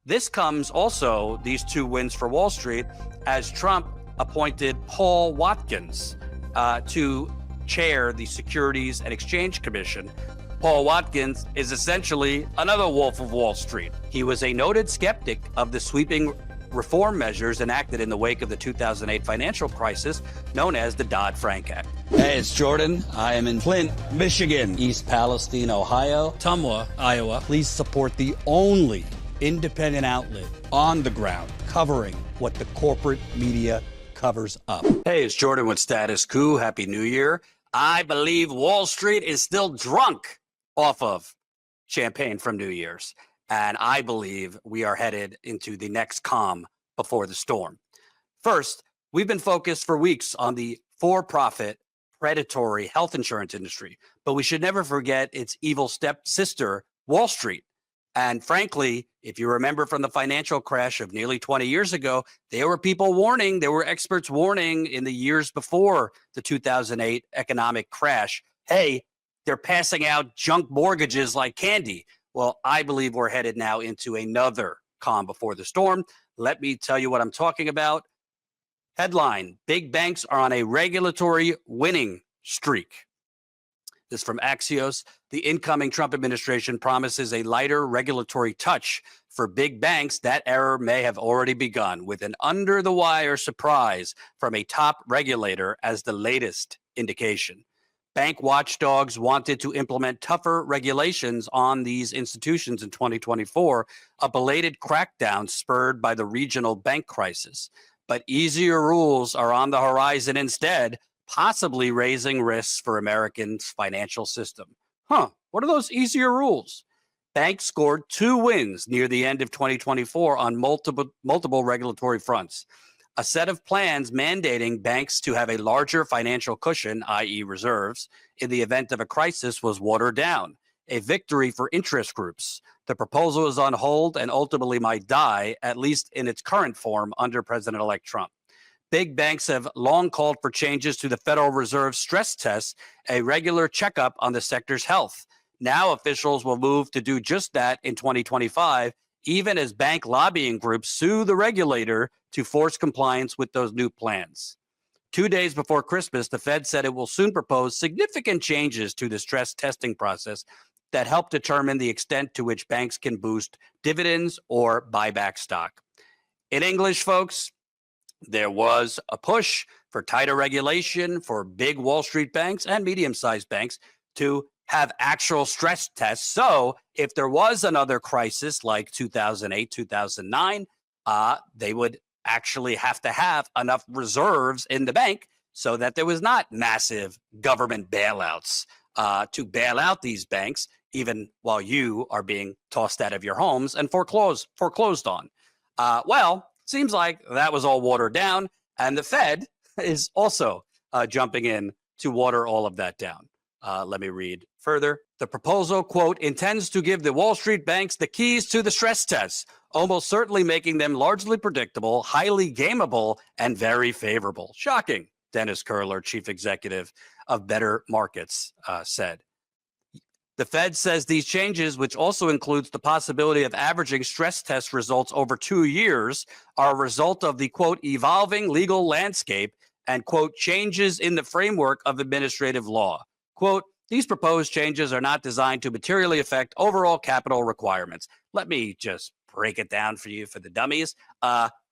This comes also, these two wins for Wall Street, as Trump appointed Paul Watkins to chair the Securities and Exchange Commission. Paul Watkins is essentially another wolf of Wall Street. He was a noted skeptic of the sweeping reform measures enacted in the wake of the 2008 financial crisis, known as the Dodd-Frank Act. Hey, it's Jordan. I am in Flint, Michigan, East Palestine, Ohio, Tumwa, Iowa. Please support the only independent outlet on the ground covering what the corporate media covers up. Hey, it's Jordan with Status Coup. Happy New Year. I believe Wall Street is still drunk off of champagne from New Year's. And I believe we are headed into the next calm before the storm. First, we've been focused for weeks on the for-profit, predatory health insurance industry, but we should never forget its evil stepsister, Wall Street. And frankly, if you remember from the financial crash of nearly 20 years ago, there were people warning, there were experts warning in the years before the 2008 economic crash, hey, they're passing out junk mortgages like candy. Well, I believe we're headed now into another calm before the storm. Let me tell you what I'm talking about. Headline, big banks are on a regulatory winning streak. This is from Axios. The incoming Trump administration promises a lighter regulatory touch for big banks. That era may have already begun, with an under-the-wire surprise from a top regulator as the latest indication. Bank watchdogs wanted to implement tougher regulations on these institutions in 2024, a belated crackdown spurred by the regional bank crisis. But easier rules are on the horizon instead, possibly raising risks for Americans' financial system. What are those easier rules? Banks scored 2 wins near the end of 2024 on multiple regulatory fronts. A set of plans mandating banks to have a larger financial cushion, i.e. reserves, in the event of a crisis was watered down, a victory for interest groups. The proposal is on hold and ultimately might die, at least in its current form, under President-elect Trump. Big banks have long called for changes to the Federal Reserve stress tests, a regular checkup on the sector's health. Now officials will move to do just that in 2025, even as bank lobbying groups sue the regulator to force compliance with those new plans. 2 days before Christmas, the Fed said it will soon propose significant changes to the stress testing process that help determine the extent to which banks can boost dividends or buy back stock. In English, folks, there was a push for tighter regulation for big Wall Street banks and medium-sized banks to have actual stress tests. So if there was another crisis like 2008, 2009, they would actually have to have enough reserves in the bank so that there was not massive government bailouts to bail out these banks, even while you are being tossed out of your homes and foreclosed on. Well, seems like that was all watered down, and the Fed is also jumping in to water all of that down. Let me read further. The proposal, quote, intends to give the Wall Street banks the keys to the stress tests, almost certainly making them largely predictable, highly gameable, and very favorable. Shocking, Dennis Curler, chief executive of Better Markets, said. The Fed says these changes, which also includes the possibility of averaging stress test results over 2 years, are a result of the, quote, evolving legal landscape and, quote, changes in the framework of administrative law. Quote, these proposed changes are not designed to materially affect overall capital requirements. Let me just break it down for you for the dummies.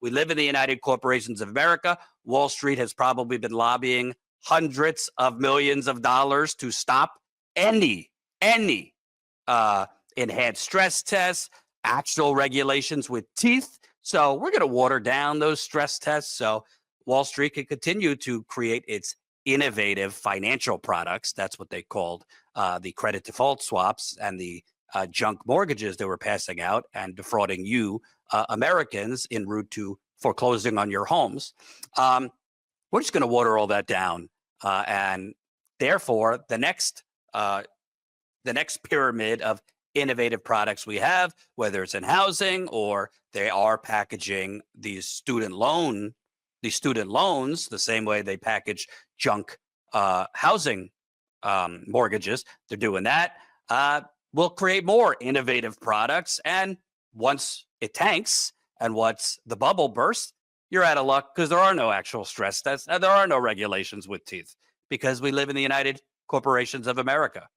We live in the United Corporations of America. Wall Street has probably been lobbying hundreds of millions of dollars to stop any enhanced stress tests, actual regulations with teeth. So we're going to water down those stress tests so Wall Street can continue to create its innovative financial products. That's what they called the credit default swaps and the junk mortgages they were passing out and defrauding you Americans en route to foreclosing on your homes. We're just going to water all that down. And therefore, the next pyramid of innovative products we have, whether it's in housing or they are packaging these student loans the same way they package junk housing mortgages. They're doing that. We'll create more innovative products. And once it tanks and once the bubble bursts, you're out of luck because there are no actual stress tests and there are no regulations with teeth because we live in the United Corporations of America.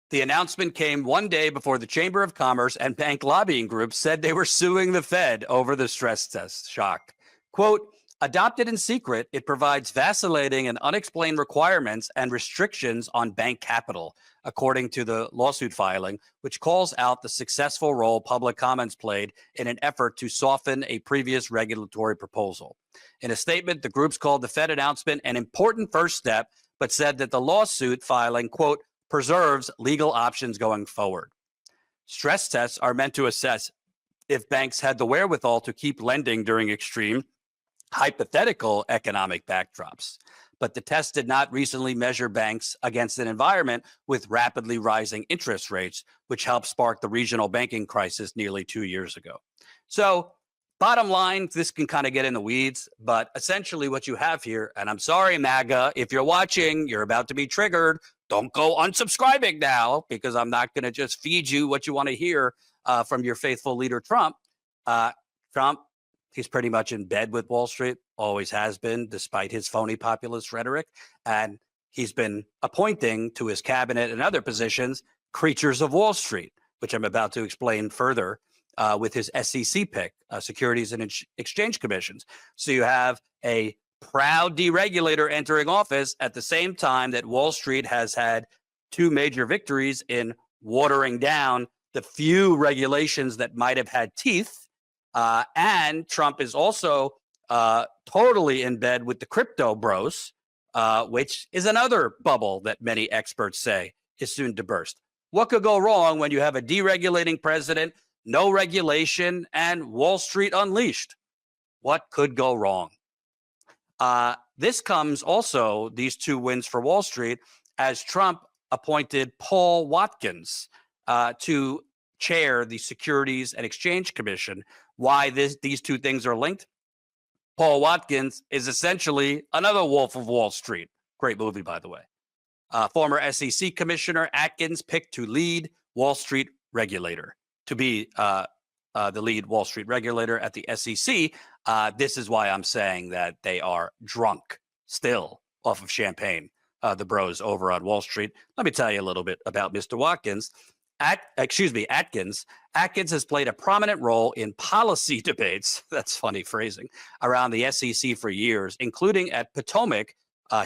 The announcement came one day before the Chamber of Commerce and bank lobbying groups said they were suing the Fed over the stress test shock. Quote, adopted in secret, it provides vacillating and unexplained requirements and restrictions on bank capital, according to the lawsuit filing, which calls out the successful role public comments played in an effort to soften a previous regulatory proposal. In a statement, the groups called the Fed announcement an important first step, but said that the lawsuit filing, quote, preserves legal options going forward. Stress tests are meant to assess if banks had the wherewithal to keep lending during extreme hypothetical economic backdrops. But the test did not recently measure banks against an environment with rapidly rising interest rates, which helped spark the regional banking crisis nearly 2 years ago. So bottom line, this can kind of get in the weeds, but essentially what you have here, and I'm sorry, MAGA, if you're watching, you're about to be triggered. Don't go unsubscribing now because I'm not going to just feed you what you want to hear from your faithful leader, Trump. Trump, he's pretty much in bed with Wall Street, always has been, despite his phony populist rhetoric. And he's been appointing to his cabinet and other positions creatures of Wall Street, which I'm about to explain further with his SEC pick, Securities and Exchange Commissions. So you have a proud deregulator entering office at the same time that Wall Street has had two major victories in watering down the few regulations that might have had teeth. And Trump is also totally in bed with the crypto bros, which is another bubble that many experts say is soon to burst. What could go wrong when you have a deregulating president, no regulation, and Wall Street unleashed? What could go wrong? This comes also, these two wins for Wall Street, as Trump appointed Paul Watkins to chair the Securities and Exchange Commission. Why these two things are linked? Paul Watkins is essentially another Wolf of Wall Street. Great movie, by the way. Former SEC Commissioner Atkins picked to lead Wall Street regulator, to be the lead Wall Street regulator at the SEC. This is why I'm saying that they are drunk still off of champagne, the bros over on Wall Street. Let me tell you a little bit about Mr. Watkins. Atkins. Atkins has played a prominent role in policy debates, that's funny phrasing, around the SEC for years, including at Potomac,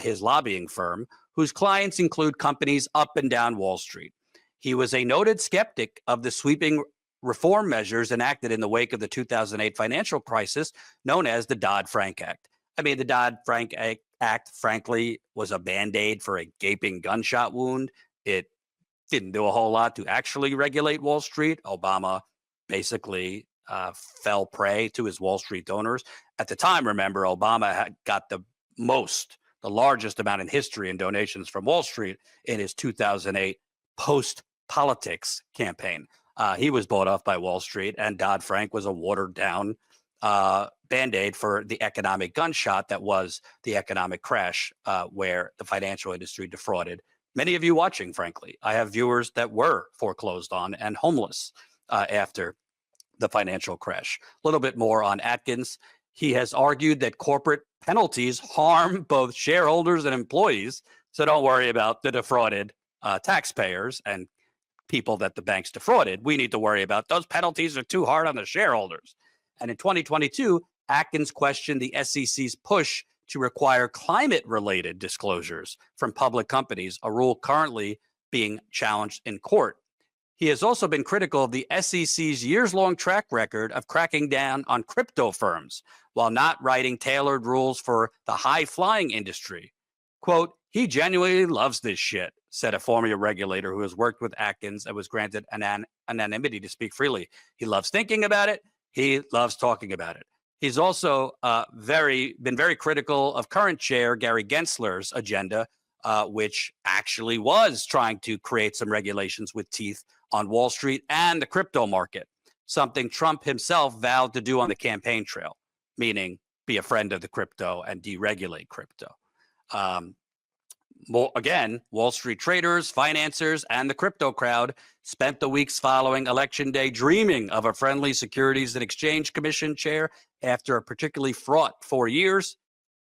his lobbying firm, whose clients include companies up and down Wall Street. He was a noted skeptic of the sweeping reform measures enacted in the wake of the 2008 financial crisis, known as the Dodd-Frank Act. I mean, the Dodd-Frank Act, frankly, was a Band-Aid for a gaping gunshot wound. It didn't do a whole lot to actually regulate Wall Street. Obama basically fell prey to his Wall Street donors. At the time, remember, Obama had got the largest amount in history in donations from Wall Street in his 2008 post-politics campaign. He was bought off by Wall Street, and Dodd-Frank was a watered-down Band-Aid for the economic gunshot that was the economic crash where the financial industry defrauded many of you watching, frankly. I have viewers that were foreclosed on and homeless after the financial crash. A little bit more on Atkins. He has argued that corporate penalties harm both shareholders and employees, so don't worry about the defrauded taxpayers and people that the banks defrauded. We need to worry about those penalties are too hard on the shareholders. And in 2022, Atkins questioned the SEC's push to require climate-related disclosures from public companies, a rule currently being challenged in court. He has also been critical of the SEC's years-long track record of cracking down on crypto firms while not writing tailored rules for the high-flying industry. Quote, he genuinely loves this shit, said a former regulator who has worked with Atkins and was granted anonymity to speak freely. He loves thinking about it. He loves talking about it. He's also been very critical of current chair Gary Gensler's agenda, which actually was trying to create some regulations with teeth on Wall Street and the crypto market, something Trump himself vowed to do on the campaign trail, meaning be a friend of the crypto and deregulate crypto. Again, Wall Street traders, financiers, and the crypto crowd spent the weeks following Election Day dreaming of a friendly Securities and Exchange Commission chair after a particularly fraught 4 years.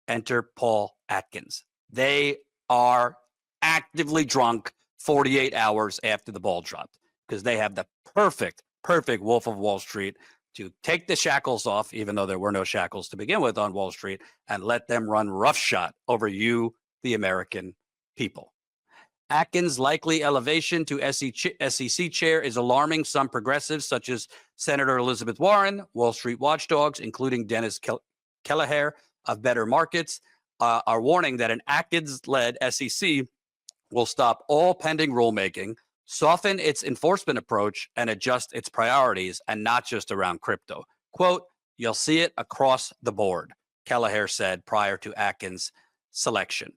Enter Paul Atkins. They are actively drunk 48 hours after the ball dropped because they have the perfect Wolf of Wall Street to take the shackles off, even though there were no shackles to begin with on Wall Street, and let them run roughshod over you, the American people. Atkins' likely elevation to SEC chair is alarming some progressives, such as Senator Elizabeth Warren, Wall Street watchdogs, including Dennis Kelleher of Better Markets, are warning that an Atkins-led SEC will stop all pending rulemaking, soften its enforcement approach, and adjust its priorities, and not just around crypto. Quote, "You'll see it across the board," Kelleher said prior to Atkins' selection.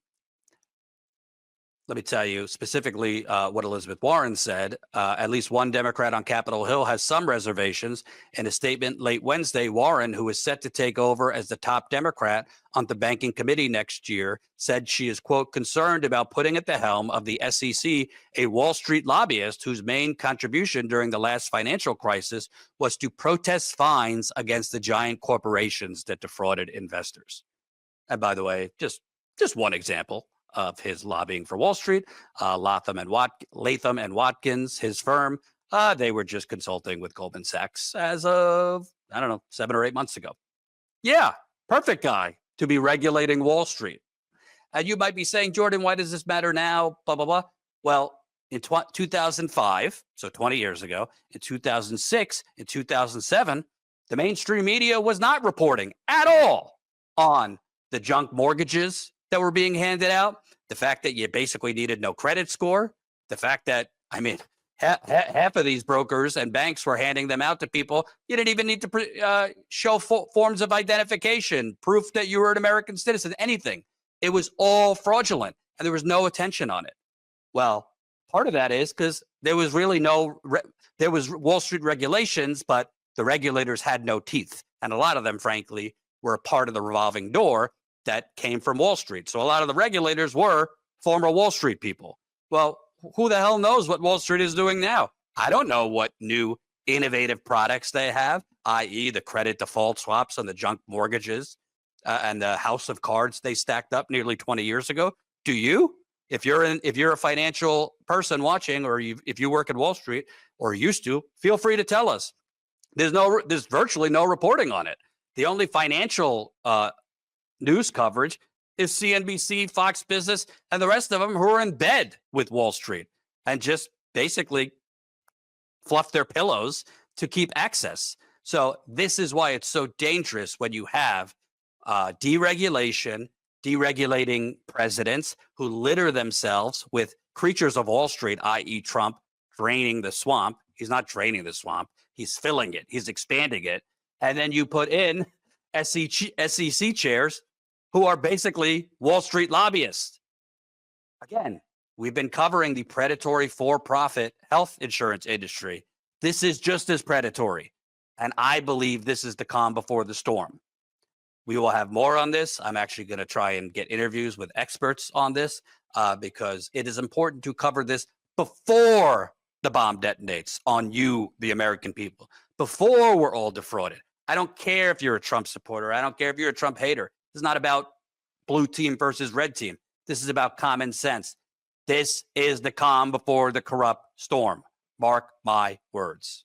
Let me tell you specifically what Elizabeth Warren said. At least one Democrat on Capitol Hill has some reservations. In a statement late Wednesday, Warren, who is set to take over as the top Democrat on the banking committee next year, said she is, quote, "concerned about putting at the helm of the SEC a Wall Street lobbyist whose main contribution during the last financial crisis was to protest fines against the giant corporations that defrauded investors." And by the way, just one example of his lobbying for Wall Street, Latham and Watkins, his firm, they were just consulting with Goldman Sachs as of, 7 or 8 months ago. Yeah, perfect guy to be regulating Wall Street. And you might be saying, Jordan, why does this matter now? Blah, blah, blah. Well, in 2005, so 20 years ago, in 2006, in 2007, the mainstream media was not reporting at all on the junk mortgages that were being handed out, the fact that you basically needed no credit score, the fact that, half of these brokers and banks were handing them out to people. You didn't even need to show forms of identification, proof that you were an American citizen, anything. It was all fraudulent, and there was no attention on it. Well, part of that is because there was really there was Wall Street regulations, but the regulators had no teeth. And a lot of them, frankly, were a part of the revolving door that came from Wall Street. So a lot of the regulators were former Wall Street people. Well, who the hell knows what Wall Street is doing now? I don't know what new innovative products they have, i.e. the credit default swaps on the junk mortgages and the house of cards they stacked up nearly 20 years ago. Do you? If you're a financial person watching, or if you work at Wall Street or used to, feel free to tell us. There's virtually no reporting on it. The only financial news coverage is CNBC, Fox Business, and the rest of them who are in bed with Wall Street and just basically fluff their pillows to keep access. So this is why it's so dangerous when you have deregulation, deregulating presidents who litter themselves with creatures of Wall Street, i.e. Trump, draining the swamp. He's not draining the swamp. He's filling it. He's expanding it. And then you put in SEC chairs who are basically Wall Street lobbyists. Again, we've been covering the predatory for-profit health insurance industry. This is just as predatory. And I believe this is the calm before the storm. We will have more on this. I'm actually going to try and get interviews with experts on this because it is important to cover this before the bomb detonates on you, the American people, before we're all defrauded. I don't care if you're a Trump supporter. I don't care if you're a Trump hater. This is not about blue team versus red team. This is about common sense. This is the calm before the corrupt storm. Mark my words.